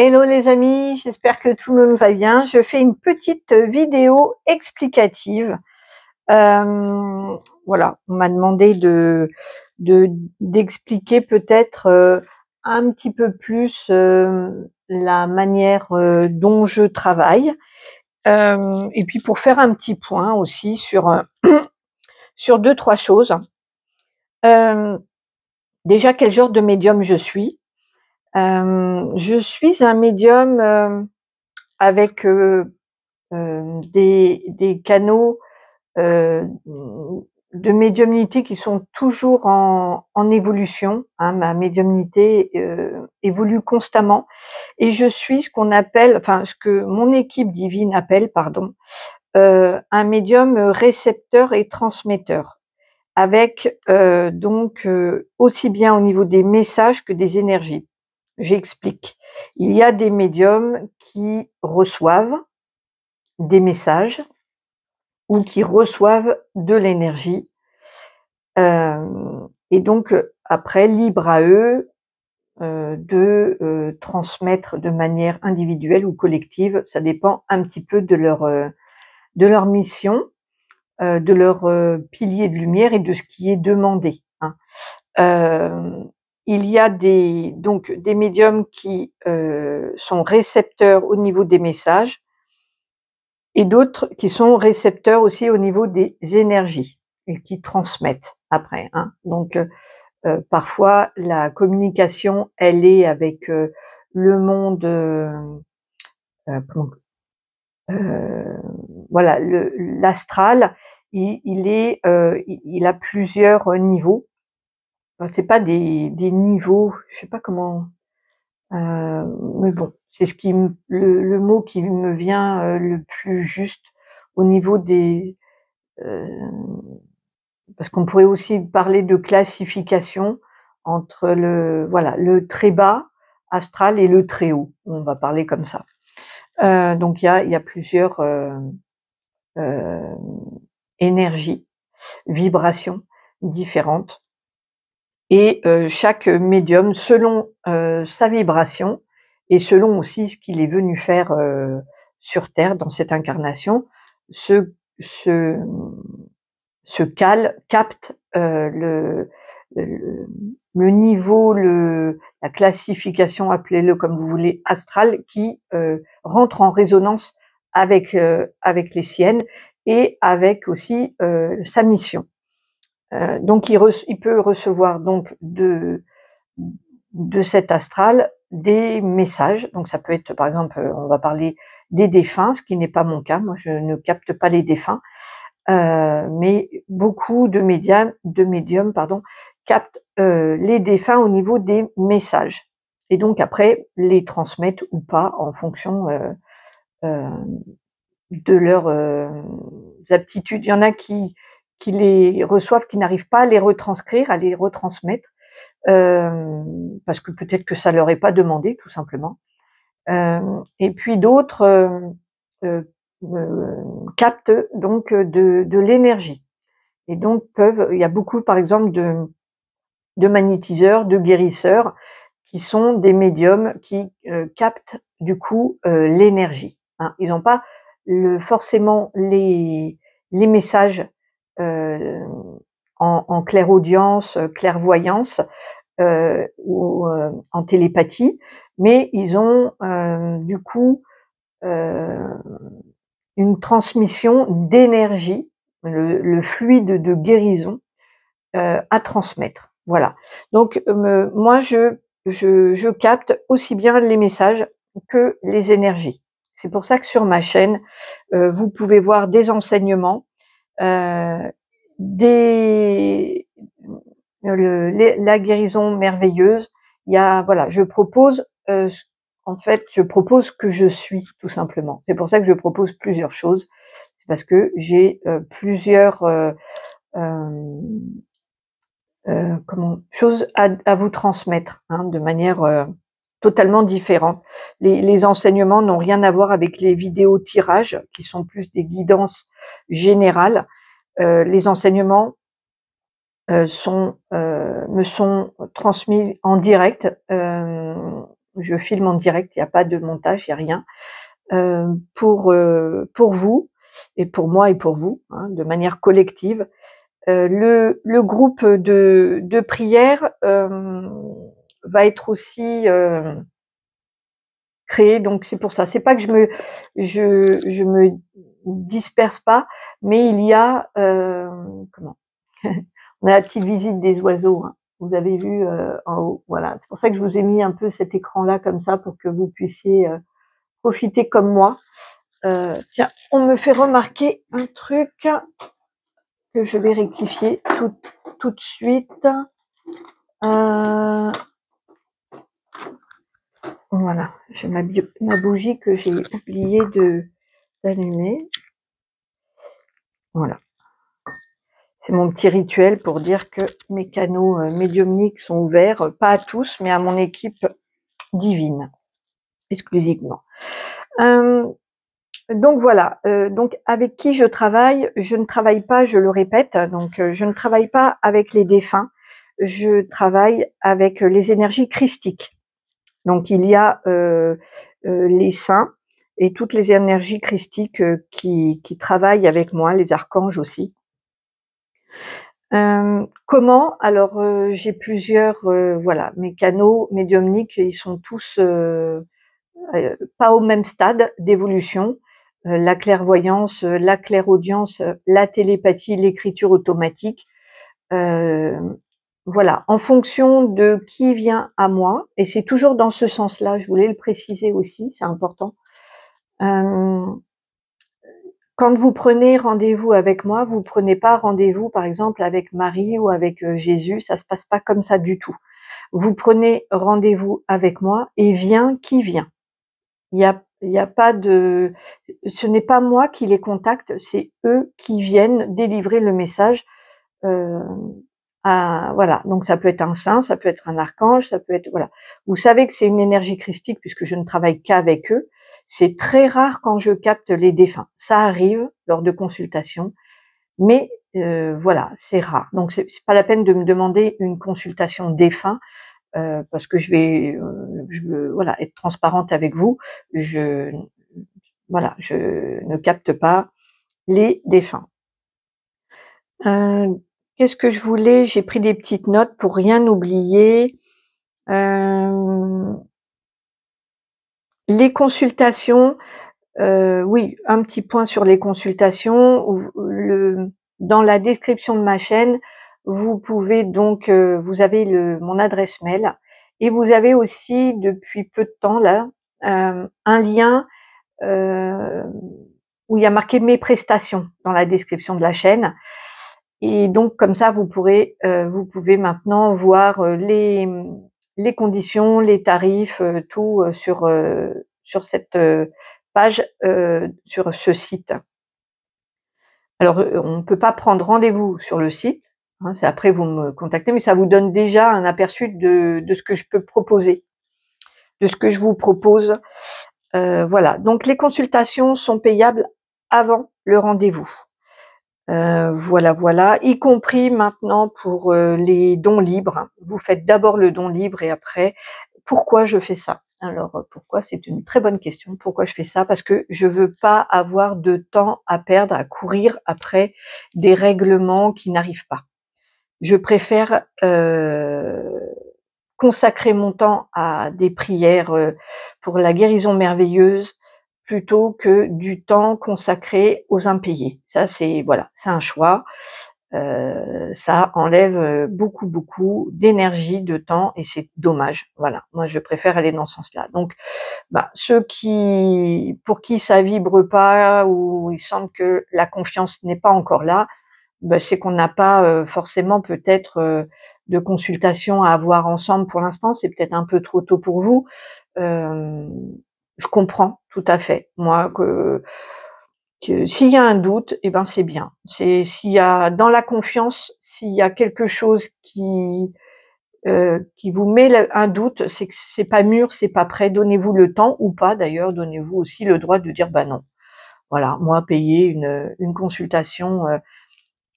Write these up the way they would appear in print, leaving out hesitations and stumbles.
Hello les amis, j'espère que tout le monde va bien. Je fais une petite vidéo explicative. Voilà, on m'a demandé d'expliquer peut-être un petit peu plus la manière dont je travaille. Et puis pour faire un petit point aussi sur sur deux, trois choses. Déjà, quel genre de médium je suis? Je suis un médium avec des canaux de médiumnité qui sont toujours en évolution. Hein, ma médiumnité évolue constamment et je suis ce qu'on appelle, enfin ce que mon équipe divine appelle, pardon, un médium récepteur et transmetteur, avec aussi bien au niveau des messages que des énergies. J'explique. Il y a des médiums qui reçoivent des messages ou qui reçoivent de l'énergie. Et donc, après, libre à eux de transmettre de manière individuelle ou collective. Ça dépend un petit peu de leur mission, de leur pilier de lumière et de ce qui est demandé. Hein. Il y a donc des médiums qui sont récepteurs au niveau des messages et d'autres qui sont récepteurs aussi au niveau des énergies et qui transmettent après. Hein. Donc parfois la communication, elle est avec le monde, voilà, l'astral. Il a plusieurs niveaux. C'est pas des niveaux, je sais pas comment, mais bon, c'est le mot qui me vient le plus juste au niveau des, parce qu'on pourrait aussi parler de classification entre le très bas astral et le très haut. On va parler comme ça. Donc il y a plusieurs énergies, vibrations différentes. Et chaque médium, selon sa vibration et selon aussi ce qu'il est venu faire sur Terre dans cette incarnation, se capte le niveau, la classification, appelez-le comme vous voulez, astrale, qui rentre en résonance avec les siennes et avec aussi sa mission. Donc il peut recevoir donc de cet astral des messages. Donc ça peut être, par exemple, on va parler des défunts, ce qui n'est pas mon cas. Moi, je ne capte pas les défunts, mais beaucoup de médiums, captent les défunts au niveau des messages. Et donc après les transmettent ou pas en fonction de leurs aptitudes. Il y en a qui les reçoivent, qui n'arrivent pas à les retranscrire, à les retransmettre, parce que peut-être que ça leur est pas demandé, tout simplement. Et puis d'autres captent donc de l'énergie. Et donc il y a beaucoup, par exemple, de magnétiseurs, de guérisseurs, qui sont des médiums qui captent du coup l'énergie. Hein. Ils n'ont pas forcément les messages en clairaudience, clairvoyance ou en télépathie, mais ils ont du coup une transmission d'énergie, le fluide de guérison à transmettre. Voilà. Donc moi je capte aussi bien les messages que les énergies. C'est pour ça que sur ma chaîne, vous pouvez voir des enseignements, la guérison merveilleuse. Il y a, voilà, je propose, en fait, je propose que je suis, tout simplement. C'est pour ça que je propose plusieurs choses. C'est parce que j'ai plusieurs choses à vous transmettre, hein, de manière totalement différente. Les enseignements n'ont rien à voir avec les vidéos tirages, qui sont plus des guidances générales. Les enseignements me sont transmis en direct. je filme en direct, il n'y a pas de montage, il n'y a rien, pour vous, et pour moi et pour vous, hein, de manière collective. Le groupe de prière va être aussi créé, donc c'est pour ça. C'est pas que je me disperse pas, mais il y a comment on a la petite visite des oiseaux, hein. Vous avez vu en haut, voilà. C'est pour ça que je vous ai mis un peu cet écran-là comme ça pour que vous puissiez profiter comme moi. Tiens, on me fait remarquer un truc que je vais rectifier tout de suite. Voilà, j'ai ma bougie que j'ai oublié d'allumer. Voilà. C'est mon petit rituel pour dire que mes canaux médiumniques sont ouverts, pas à tous, mais à mon équipe divine, exclusivement. Donc voilà, donc avec qui je ne travaille pas, je le répète, donc je ne travaille pas avec les défunts, je travaille avec les énergies christiques. Donc il y a les saints et toutes les énergies christiques qui travaillent avec moi, les archanges aussi. Comment? Alors j'ai plusieurs, voilà, mes canaux médiumniques, ils sont tous pas au même stade d'évolution. La clairvoyance, la clairaudience, la télépathie, l'écriture automatique. Voilà, en fonction de qui vient à moi, et c'est toujours dans ce sens-là, je voulais le préciser aussi, c'est important. Quand vous prenez rendez-vous avec moi, vous prenez pas rendez-vous par exemple avec Marie ou avec Jésus, ça se passe pas comme ça du tout. Vous prenez rendez-vous avec moi et vient qui vient. Il y a pas de, ce n'est pas moi qui les contacte, c'est eux qui viennent délivrer le message. Voilà, donc ça peut être un saint, ça peut être un archange, ça peut être, voilà. Vous savez que c'est une énergie christique puisque je ne travaille qu'avec eux. C'est très rare quand je capte les défunts. Ça arrive lors de consultations, mais voilà, c'est rare. Donc c'est pas la peine de me demander une consultation défunt parce que je veux voilà être transparente avec vous. Voilà, je ne capte pas les défunts. Qu'est-ce que je voulais? J'ai pris des petites notes pour rien oublier. Les consultations, oui, un petit point sur les consultations. Dans la description de ma chaîne, vous pouvez donc, vous avez mon adresse mail et vous avez aussi depuis peu de temps là un lien où il y a marqué mes prestations dans la description de la chaîne. Et donc comme ça, vous pouvez maintenant voir les conditions, les tarifs, tout sur cette page, sur ce site. Alors on ne peut pas prendre rendez-vous sur le site, hein, c'est après vous me contactez, mais ça vous donne déjà un aperçu de ce que je peux proposer, de ce que je vous propose. Voilà, donc les consultations sont payables avant le rendez-vous. Voilà, y compris maintenant pour les dons libres. Vous faites d'abord le don libre et après, pourquoi je fais ça? Alors pourquoi? C'est une très bonne question. Pourquoi je fais ça? Parce que je veux pas avoir de temps à perdre, à courir après des règlements qui n'arrivent pas. Je préfère consacrer mon temps à des prières pour la guérison merveilleuse plutôt que du temps consacré aux impayés. Ça, c'est voilà, c'est un choix. Ça enlève beaucoup d'énergie, de temps, et c'est dommage. Voilà, moi je préfère aller dans ce sens-là. Donc, ceux pour qui ça vibre pas ou ils sentent que la confiance n'est pas encore là, c'est qu'on n'a pas forcément peut-être de consultation à avoir ensemble pour l'instant. C'est peut-être un peu trop tôt pour vous. Je comprends tout à fait. Moi, que s'il y a un doute, eh ben c'est bien. C'est s'il y a dans la confiance, s'il y a quelque chose qui vous met un doute, c'est que c'est pas mûr, c'est pas prêt. Donnez-vous le temps ou pas d'ailleurs. Donnez-vous aussi le droit de dire non. Voilà, moi payer une consultation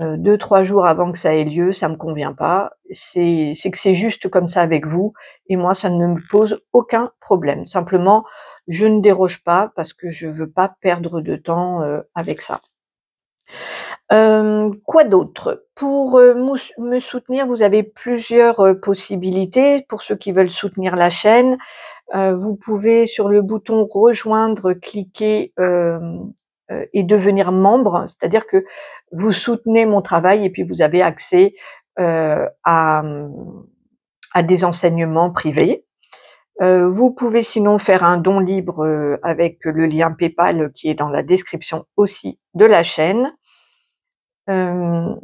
2-3 jours avant que ça ait lieu, ça me convient pas. C'est que c'est juste comme ça avec vous et moi ça ne me pose aucun problème. Simplement, je ne déroge pas parce que je veux pas perdre de temps, avec ça. Quoi d'autre? Pour, me soutenir, vous avez plusieurs, possibilités. Pour ceux qui veulent soutenir la chaîne, vous pouvez sur le bouton rejoindre cliquer, et devenir membre. C'est-à-dire que vous soutenez mon travail et puis vous avez accès, à des enseignements privés. Vous pouvez sinon faire un don libre, avec le lien PayPal qui est dans la description aussi de la chaîne. Hem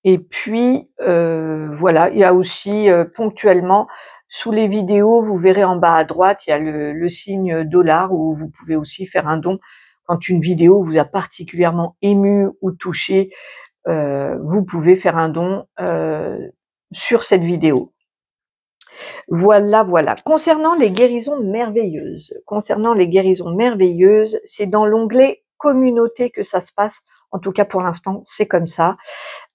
Et puis, voilà, il y a aussi, ponctuellement, sous les vidéos, vous verrez en bas à droite, il y a le signe dollar où vous pouvez aussi faire un don. Quand une vidéo vous a particulièrement ému ou touché, vous pouvez faire un don, sur cette vidéo. Voilà, voilà. Concernant les guérisons merveilleuses, c'est dans l'onglet communauté que ça se passe. En tout cas, pour l'instant, c'est comme ça.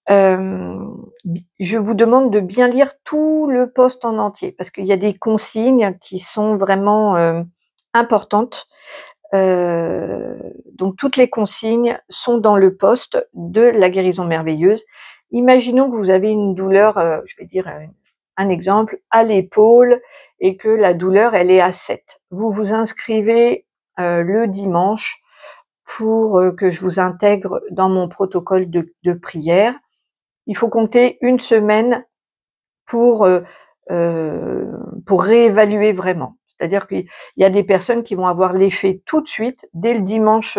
Je vous demande de bien lire tout le post en entier parce qu'il y a des consignes qui sont vraiment, importantes. Donc toutes les consignes sont dans le post de la guérison merveilleuse. Imaginons que vous avez une douleur, je vais dire un exemple, à l'épaule et que la douleur elle est à 7. Vous vous inscrivez, le dimanche pour, que je vous intègre dans mon protocole de prière. Il faut compter une semaine pour, pour réévaluer vraiment. C'est-à-dire qu'il y a des personnes qui vont avoir l'effet tout de suite, dès le dimanche,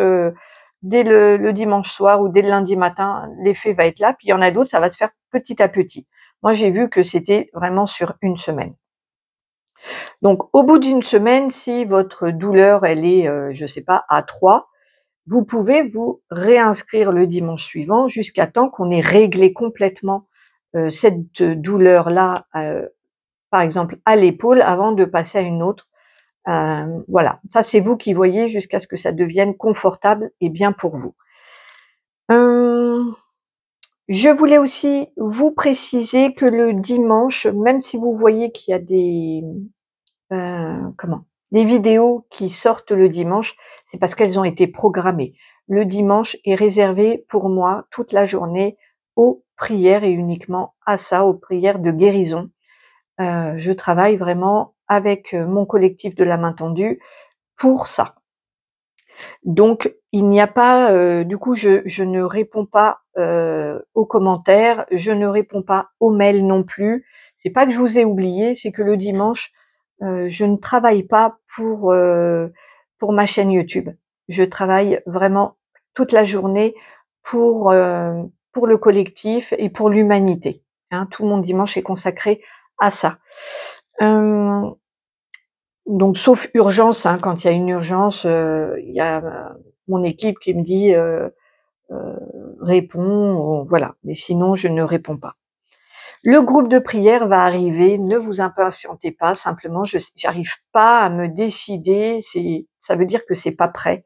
dès le dimanche soir ou dès le lundi matin, l'effet va être là. Puis il y en a d'autres, ça va se faire petit à petit. Moi, j'ai vu que c'était vraiment sur une semaine. Donc au bout d'une semaine, si votre douleur, elle est, je sais pas, à 3, vous pouvez vous réinscrire le dimanche suivant jusqu'à temps qu'on ait réglé complètement, cette douleur-là, par exemple à l'épaule avant de passer à une autre. Voilà, ça c'est vous qui voyez jusqu'à ce que ça devienne confortable et bien pour vous. Je voulais aussi vous préciser que le dimanche, même si vous voyez qu'il y a des vidéos qui sortent le dimanche, c'est parce qu'elles ont été programmées. Le dimanche est réservé pour moi toute la journée aux prières et uniquement à ça, aux prières de guérison. Je travaille vraiment avec mon collectif de la main tendue pour ça. Donc il n'y a pas, du coup je ne réponds pas, aux commentaires, je ne réponds pas aux mails non plus. C'est pas que je vous ai oublié, c'est que le dimanche, je ne travaille pas pour ma chaîne YouTube. Je travaille vraiment toute la journée pour le collectif et pour l'humanité, hein. Tout mon dimanche est consacré à ça. Donc sauf urgence, hein, quand il y a une urgence, il y a mon équipe qui me dit, «Réponds», voilà, mais sinon je ne réponds pas. Le groupe de prière va arriver, ne vous impatientez pas, simplement j'arrive pas à me décider, ça veut dire que c'est pas prêt.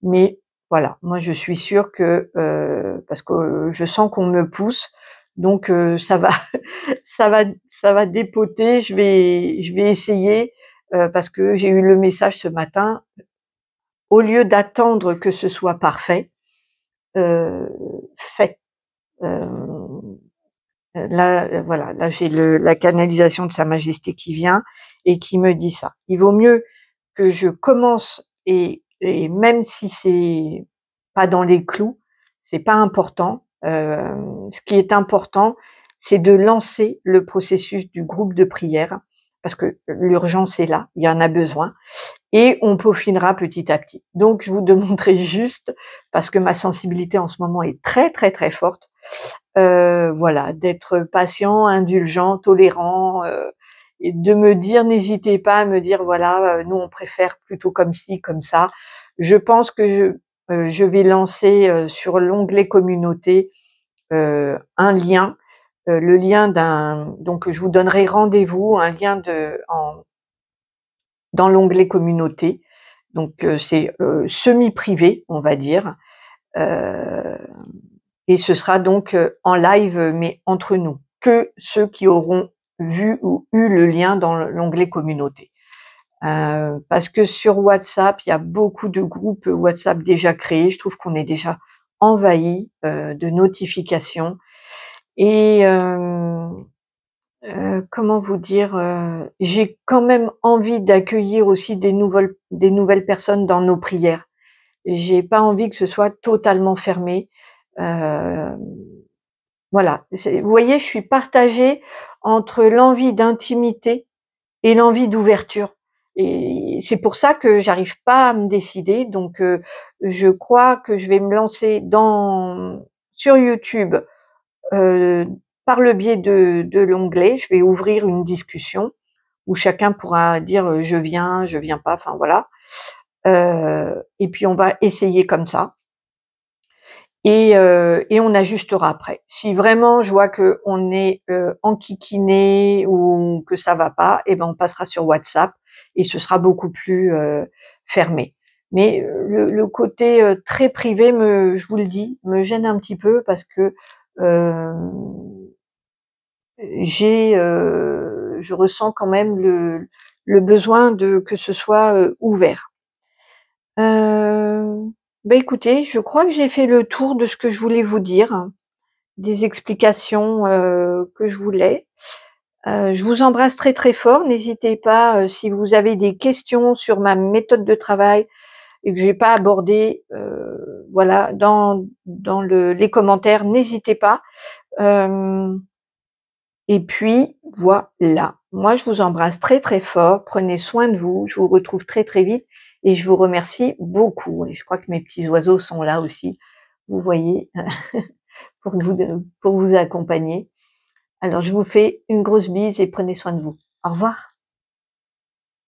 Mais voilà, moi je suis sûre que, parce que je sens qu'on me pousse, donc ça va ça va dépoter, je vais essayer, parce que j'ai eu le message ce matin, au lieu d'attendre que ce soit parfait, heu, faites. Hem, Là, voilà, là j'ai la canalisation de Sa Majesté qui vient et qui me dit ça. Il vaut mieux que je commence et même si c'est pas dans les clous, c'est pas important. Ce qui est important, c'est de lancer le processus du groupe de prière parce que l'urgence est là, il y en a besoin et on peaufinera petit à petit. Donc je vous demanderai juste, parce que ma sensibilité en ce moment est très, très, très forte, voilà, d'être patient, indulgent, tolérant, et de me dire n'hésitez pas à me dire: «Voilà, nous on préfère plutôt comme ci, comme ça». Je pense que je vais lancer, sur l'onglet communauté, un lien, le lien donc je vous donnerai rendez-vous, un lien dans l'onglet communauté. Donc c'est, semi privé, on va dire. et ce sera donc en live, mais entre nous, que ceux qui auront vu ou eu le lien dans l'onglet communauté. Parce que sur WhatsApp, il y a beaucoup de groupes WhatsApp déjà créés. Je trouve qu'on est déjà envahi de notifications et comment vous dire, j'ai quand même envie d'accueillir aussi des nouvelles personnes dans nos prières. J'ai pas envie que ce soit totalement fermé. Heu, voilà, vous voyez, je suis partagée entre l'envie d'intimité et l'envie d'ouverture, et c'est pour ça que j'arrive pas à me décider. Donc je crois que je vais me lancer sur YouTube, heu, par le biais de l'onglet. Je vais ouvrir une discussion où chacun pourra dire, je viens pas», enfin voilà. Et puis on va essayer comme ça, et on ajustera après. Si vraiment je vois qu'on est enquiquiné ou que ça va pas, et ben on passera sur WhatsApp et ce sera beaucoup plus fermé. Mais le côté très privé, je vous le dis, me gêne un petit peu parce que euh, je ressens quand même le besoin que ce soit ouvert. Écoutez, je crois que j'ai fait le tour de ce que je voulais vous dire, des explications que je voulais. Je vous embrasse très très fort. N'hésitez pas, si vous avez des questions sur ma méthode de travail et que j'ai pas abordé, voilà, dans les commentaires, n'hésitez pas. Et puis voilà. Moi, je vous embrasse très très fort. Prenez soin de vous. Je vous retrouve très très vite et je vous remercie beaucoup. Et je crois que mes petits oiseaux sont là aussi. Vous voyez, pour vous accompagner. Alors, je vous fais une grosse bise et prenez soin de vous. Au revoir.